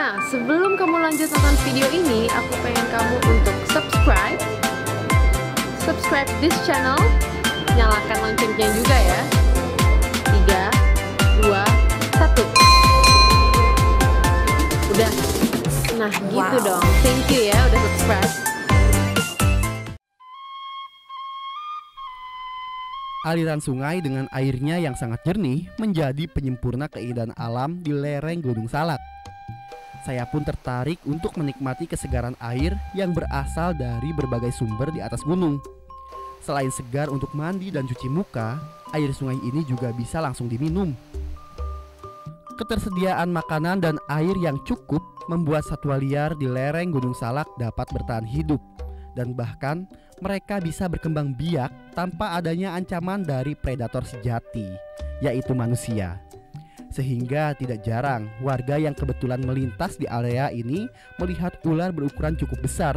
Nah, sebelum kamu lanjut nonton video ini, aku pengen kamu untuk subscribe this channel, nyalakan loncengnya juga ya. 3, 2, 1. Udah. Nah, gitu dong. Thank you ya udah subscribe. Aliran sungai dengan airnya yang sangat jernih menjadi penyempurna keindahan alam di lereng Gunung Salak. Saya pun tertarik untuk menikmati kesegaran air yang berasal dari berbagai sumber di atas gunung. Selain segar untuk mandi dan cuci muka, air sungai ini juga bisa langsung diminum. Ketersediaan makanan dan air yang cukup membuat satwa liar di lereng Gunung Salak dapat bertahan hidup. Dan bahkan mereka bisa berkembang biak tanpa adanya ancaman dari predator sejati, yaitu manusia. Sehingga tidak jarang warga yang kebetulan melintas di area ini melihat ular berukuran cukup besar.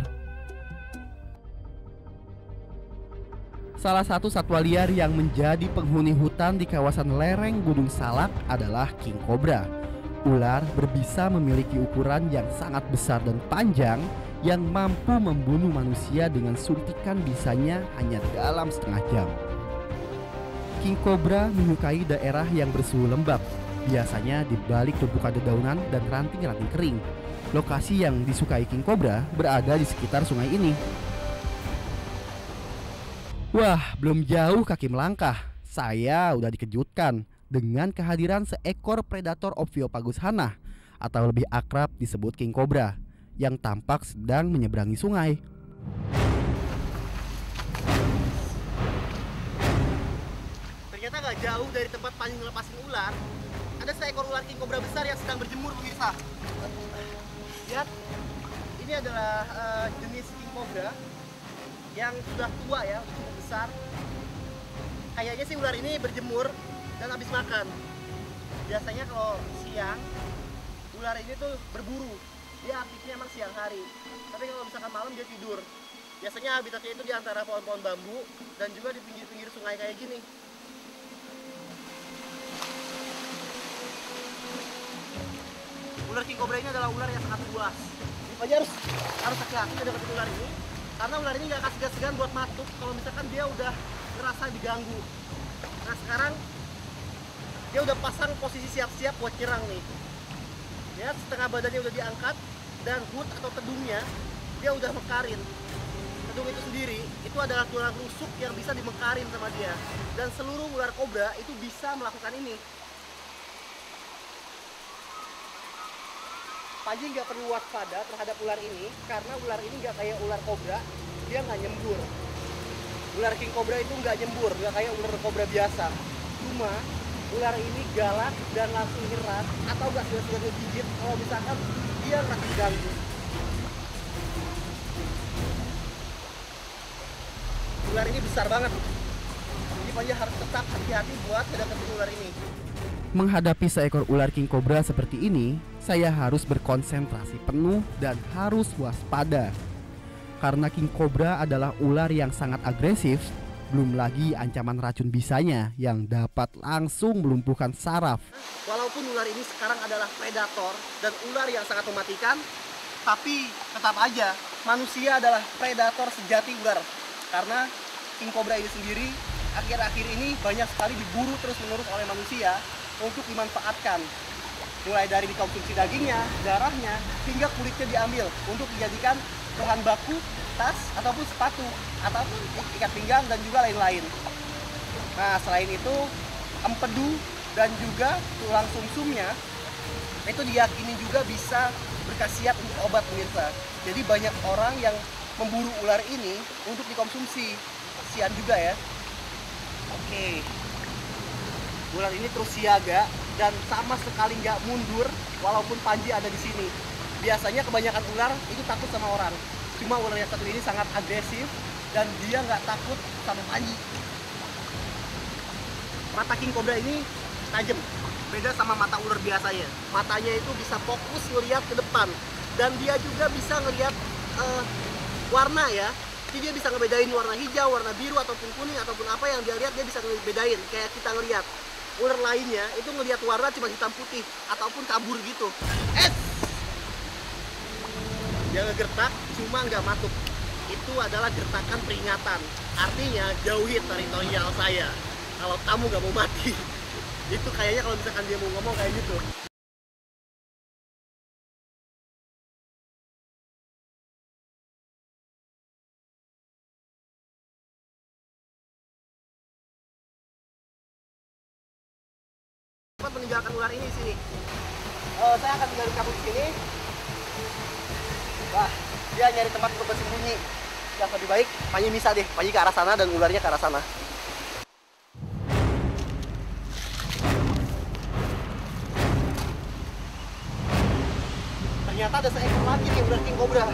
Salah satu satwa liar yang menjadi penghuni hutan di kawasan lereng Gunung Salak adalah king cobra. Ular berbisa memiliki ukuran yang sangat besar dan panjang yang mampu membunuh manusia dengan suntikan bisanya hanya dalam setengah jam. King cobra menyukai daerah yang bersuhu lembab, biasanya di balik tumpukan dedaunan dan ranting-ranting kering. Lokasi yang disukai king cobra berada di sekitar sungai ini. Wah, belum jauh kaki melangkah, saya udah dikejutkan dengan kehadiran seekor predator Ophiopagus hannah atau lebih akrab disebut king cobra yang tampak sedang menyeberangi sungai. Ternyata gak jauh dari tempat Panji ngelepasin ular, ada seekor ular king cobra besar yang sedang berjemur, pemirsa. Lihat, ini adalah jenis king cobra yang sudah tua ya, cukup besar. Kayaknya sih ular ini berjemur dan habis makan. Biasanya kalau siang, ular ini tuh berburu. Dia aktifnya emang siang hari. Tapi kalau misalkan malam dia tidur. Biasanya habitatnya itu di antara pohon-pohon bambu dan juga di pinggir-pinggir sungai kayak gini. Ular king cobra ini adalah ular yang sangat buas. Jadi harus hati-hati deketin ular ini. Karena ular ini nggak segan-segan buat matuk kalau misalkan dia udah ngerasa diganggu. Nah sekarang dia udah pasang posisi siap-siap buat nyerang nih. Lihat, setengah badannya udah diangkat dan hood atau tedungnya dia udah mekarin. Tedung itu sendiri itu adalah tulang rusuk yang bisa dimekarin sama dia. Dan seluruh ular kobra itu bisa melakukan ini. Panji nggak perlu waspada terhadap ular ini karena ular ini nggak kayak ular kobra, dia nggak nyembur. Ular king cobra itu nggak nyembur, nggak kayak ular kobra biasa. Cuma ular ini galak dan langsung nyerang atau nggak sudah digigit kalau misalkan dia ngerasa diganggu. Ular ini besar banget, jadi Panji harus tetap hati-hati buat deketin ular ini. Menghadapi seekor ular king cobra seperti ini, saya harus berkonsentrasi penuh dan harus waspada. Karena king cobra adalah ular yang sangat agresif, belum lagi ancaman racun bisanya yang dapat langsung melumpuhkan saraf. Walaupun ular ini sekarang adalah predator dan ular yang sangat mematikan, tapi tetap aja manusia adalah predator sejati ular. Karena king cobra ini sendiri akhir-akhir ini banyak sekali diburu terus-menerus oleh manusia untuk dimanfaatkan, mulai dari dikonsumsi dagingnya, darahnya, hingga kulitnya diambil untuk dijadikan bahan baku tas ataupun sepatu ataupun ikat pinggang dan juga lain-lain. Nah selain itu empedu dan juga tulang sumsumnya itu diyakini juga bisa berkhasiat untuk obat, pemirsa. Jadi banyak orang yang memburu ular ini untuk dikonsumsi. Kasihan juga ya. Oke. Ular ini terus siaga dan sama sekali nggak mundur walaupun Panji ada di sini. Biasanya kebanyakan ular itu takut sama orang. Cuma ular yang satu ini sangat agresif dan dia nggak takut sama Panji. Mata king cobra ini tajam, beda sama mata ular biasanya. Matanya itu bisa fokus ngelihat ke depan dan dia juga bisa ngelihat warna ya. Jadi dia bisa ngebedain warna hijau, warna biru ataupun kuning ataupun apa yang dia lihat dia bisa ngebedain kayak kita ngelihat. Ular lainnya itu ngelihat warna cuma hitam putih ataupun kabur gitu. ngegertak cuma nggak matuk. Itu adalah gertakan peringatan. Artinya jauhi teritorial saya. Kalau kamu nggak mau mati. Itu kayaknya kalau misalkan dia mau ngomong kayak gitu. Cepat meninggalkan ular ini sini. Saya akan tinggalin kamu di sini. Wah, dia nyari tempat untuk bersembunyi. Yang lebih baik, Panji bisa deh. Panji ke arah sana dan ularnya ke arah sana. Ternyata ada seekor lagi nih ular king cobra.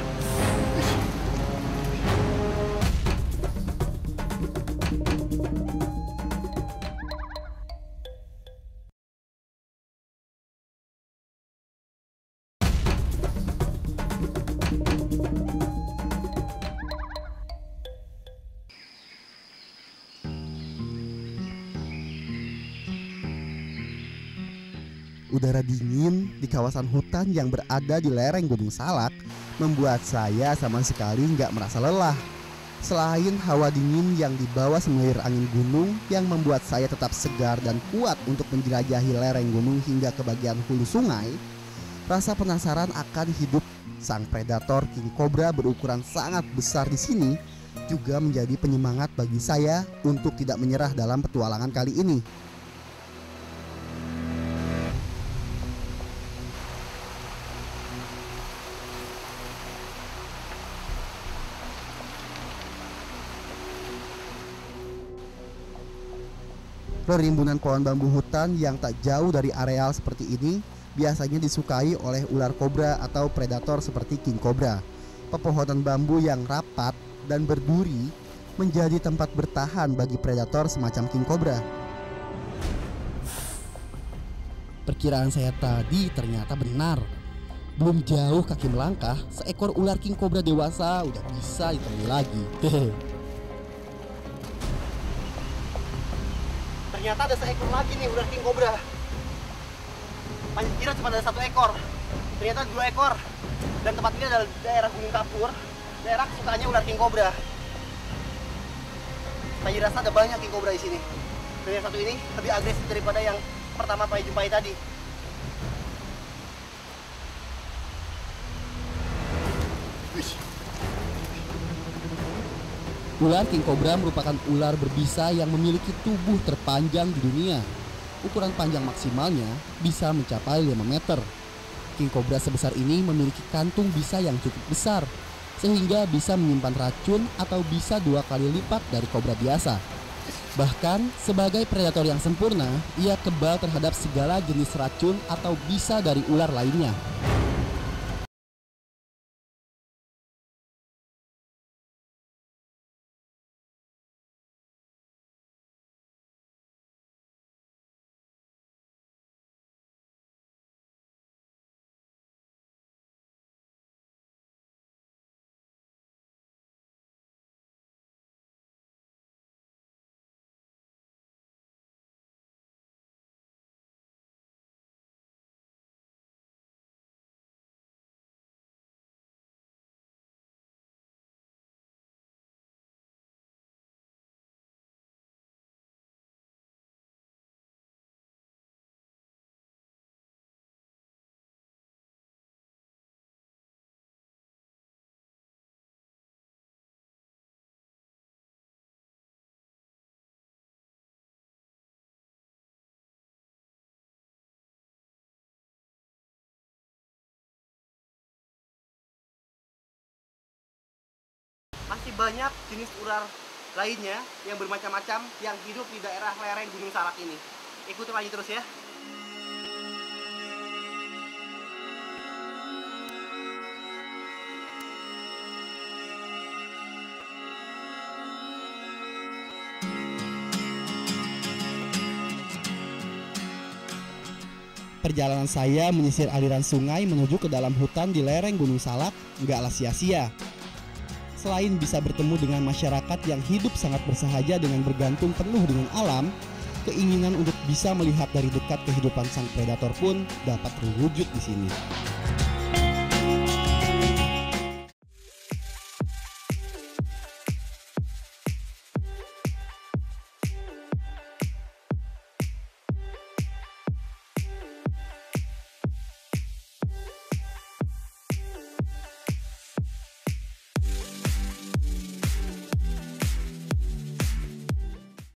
Udara dingin di kawasan hutan yang berada di lereng Gunung Salak membuat saya sama sekali nggak merasa lelah. Selain hawa dingin yang dibawa semilir angin gunung yang membuat saya tetap segar dan kuat untuk menjelajahi lereng gunung hingga ke bagian hulu sungai, rasa penasaran akan hidup sang predator king cobra berukuran sangat besar di sini juga menjadi penyemangat bagi saya untuk tidak menyerah dalam petualangan kali ini. Perimbunan pohon bambu hutan yang tak jauh dari areal seperti ini biasanya disukai oleh ular kobra atau predator seperti king cobra. Pepohonan bambu yang rapat dan berduri menjadi tempat bertahan bagi predator semacam king cobra. Perkiraan saya tadi ternyata benar. Belum jauh kaki melangkah, seekor ular king cobra dewasa udah bisa ditemui lagi. Ternyata ada seekor lagi nih ular king cobra. Panji kira cuma ada 1 ekor. Ternyata 2 ekor. Dan tempat ini adalah daerah Gunung Kapur, daerah kesukaannya ular king cobra. Panji rasa ada banyak king cobra di sini. Dan yang satu ini lebih agresif daripada yang pertama Panji jumpai tadi. Ular king cobra merupakan ular berbisa yang memiliki tubuh terpanjang di dunia. Ukuran panjang maksimalnya bisa mencapai 5 meter. King cobra sebesar ini memiliki kantung bisa yang cukup besar, sehingga bisa menyimpan racun atau bisa 2 kali lipat dari kobra biasa. Bahkan, sebagai predator yang sempurna, ia kebal terhadap segala jenis racun atau bisa dari ular lainnya. Masih banyak jenis ular lainnya yang bermacam-macam yang hidup di daerah lereng Gunung Salak ini. Ikuti Panji terus ya. Perjalanan saya menyisir aliran sungai menuju ke dalam hutan di lereng Gunung Salak nggaklah sia-sia. Selain bisa bertemu dengan masyarakat yang hidup sangat bersahaja dengan bergantung penuh dengan alam, keinginan untuk bisa melihat dari dekat kehidupan sang predator pun dapat terwujud di sini.